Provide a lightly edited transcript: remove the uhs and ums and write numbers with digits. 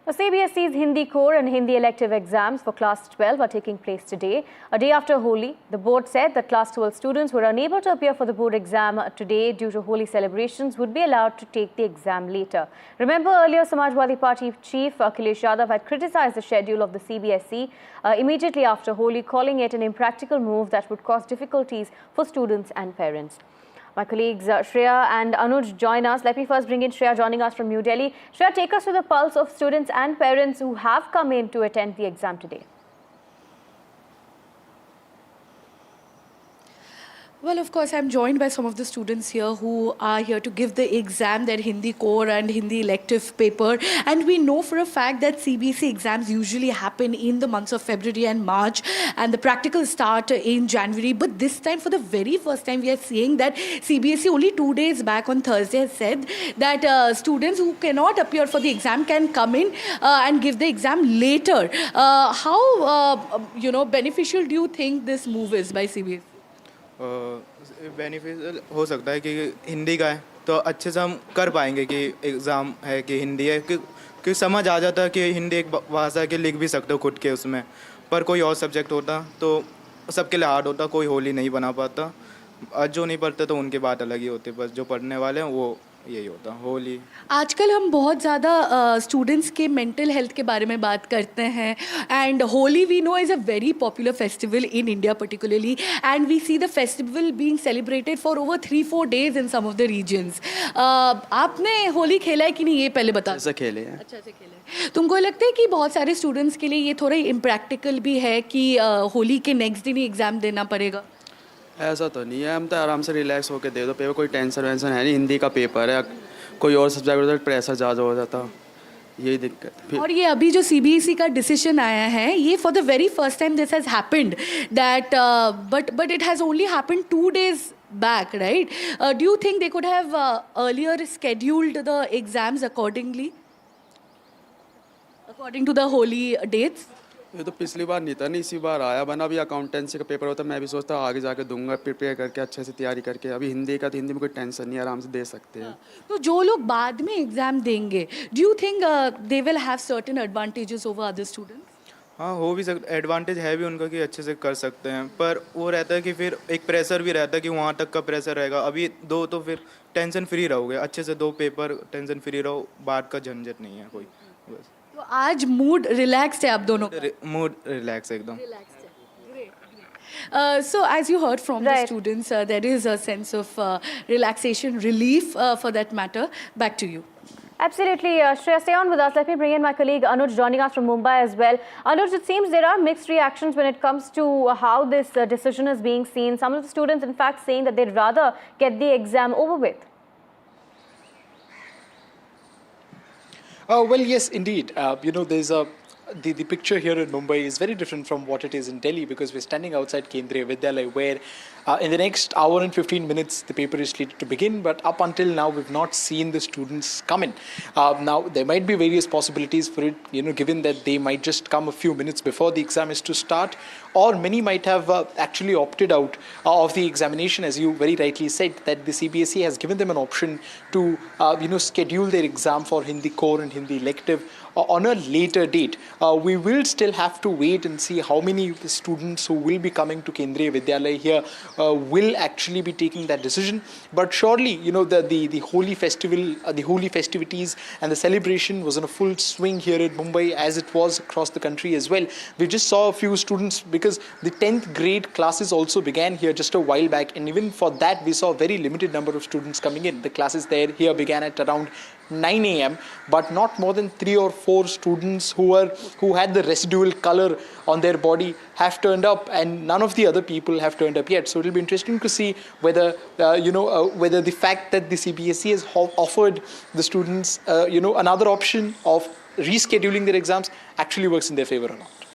The CBSE's Hindi core and Hindi elective exams for Class 12 are taking place today. A day after Holi, the board said that Class 12 students who are unable to appear for the board exam today due to Holi celebrations would be allowed to take the exam later. Remember, earlier Samajwadi Party chief Akhilesh Yadav had criticized the schedule of the CBSE immediately after Holi, calling it an impractical move that would cause difficulties for students and parents. My colleagues Shreya and Anuj join us. Let me first bring in Shreya, joining us from New Delhi. Shreya, take us to the pulse of students and parents who have come in to attend the exam today. Well, of course, I'm joined by some of the students here who are here to give the exam, their Hindi core and Hindi elective paper. And we know for a fact that CBSE exams usually happen in the months of February and March, and the practicals start in January. But this time, for the very first time, we are seeing that CBSE only 2 days back on Thursday has said that students who cannot appear for the exam can come in and give the exam later. How beneficial do you think this move is by CBSE? Beneficial हो सकता है कि हिंदी का है तो अच्छे से हम कर पाएंगे कि एग्ज़ाम है कि हिंदी है कि समझ आ जाता है कि हिंदी एक भाषा है कि लिख भी सकते हो खुद के उसमें। पर कोई और सब्जेक्ट होता तो सबके लिए हार्ड होता, कोई होली नहीं बना पाता। जो नहीं पढ़ते तो उनकी बात अलग ही होती, बस जो पढ़ने वाले हैं वो यही होता होली। आजकल हम बहुत ज़्यादा स्टूडेंट्स के मेंटल हेल्थ के बारे में बात करते हैं, and Holi we know is a very popular festival in India particularly, and we see the festival being celebrated for over 3-4 days in some of the regions. आपने होली खेला है कि नहीं, ये पहले बता। अच्छा खेले हैं। अच्छा से खेले हैं। तुमको लगता है कि बहुत सारे स्टूडेंट्स के लिए ये थोड़ा इम्प्रैक्टिकल भी है कि होली के नेक्स्ट दिन ही एग्ज़ाम देना पड़ेगा? ऐसा तो नहीं है, हम तो आराम से रिलैक्स होकर दे दो पेपर, कोई टेंशन वेंशन है नहीं। हिंदी का पेपर है, कोई और सब्जेक्ट होता तो प्रेशर ज़्यादा हो जाता, यही दिक्कत। और ये अभी जो CBSE का डिसीजन आया है, ये for the very first time this has happened that but it has only happened 2 days back, right? Do you think they could have earlier scheduled the exams according to the Holi dates? ये तो पिछली बार नहीं था, नहीं इसी बार आया बना। अभी अकाउंटेंसी का पेपर होता, मैं भी सोचता आगे जाके दूंगा प्रिपेयर करके अच्छे से तैयारी करके। अभी हिंदी का तो हिंदी में कोई टेंशन नहीं, आराम से दे सकते हैं। तो जो लोग बाद में एग्जाम देंगे, do you think they will have certain advantages over other students? हाँ, हो भी सकता, एडवांटेज है भी उनका कि अच्छे से कर सकते हैं, पर वो रहता है कि फिर एक प्रेशर भी रहता है कि वहाँ तक का प्रेशर रहेगा। अभी दो तो फिर टेंशन फ्री रहोगे, अच्छे से 2 पेपर टेंशन फ्री रहो, बाद का झंझट नहीं है कोई। बस तो आज मूड रिलैक्स्ड है आप दोनों का? मूड रिलैक्स एकदम। So as you heard from the students, there is a sense of relaxation, relief for that matter. Back to you. Absolutely. Shreya, stay on with us. Let me bring in my colleague Anuj, joining us from Mumbai as well. Anuj, it seems there are mixed reactions when it comes to how this decision is being seen. Some of the students, in fact, saying that they'd rather get the exam over with. Well, yes, indeed. There's the picture here in Mumbai is very different from what it is in Delhi, because we're standing outside Kendriya Vidyalaya, where in the next hour and 15 minutes the paper is slated to begin, but up until now we've not seen the students come in. Now there might be various possibilities for it, given that they might just come a few minutes before the exam is to start, or many might have actually opted out of the examination, as you very rightly said, that the CBSE has given them an option to schedule their exam for Hindi core and Hindi elective on a later date. We will still have to wait and see how many of the students who will be coming to Kendriya Vidyalaya here will actually be taking that decision. But surely, the Holi festival, the Holi festivities and the celebration was in a full swing here in Mumbai, as it was across the country as well. We just saw a few students, because the 10th grade classes also began here just a while back, and even for that we saw a very limited number of students coming in. The classes here began at around 9 a.m. but not more than 3 or 4 students who had the residual color on their body have turned up, and none of the other people have turned up yet. So it will be interesting to see whether whether the fact that the CBSE has offered the students another option of rescheduling their exams actually works in their favor or not.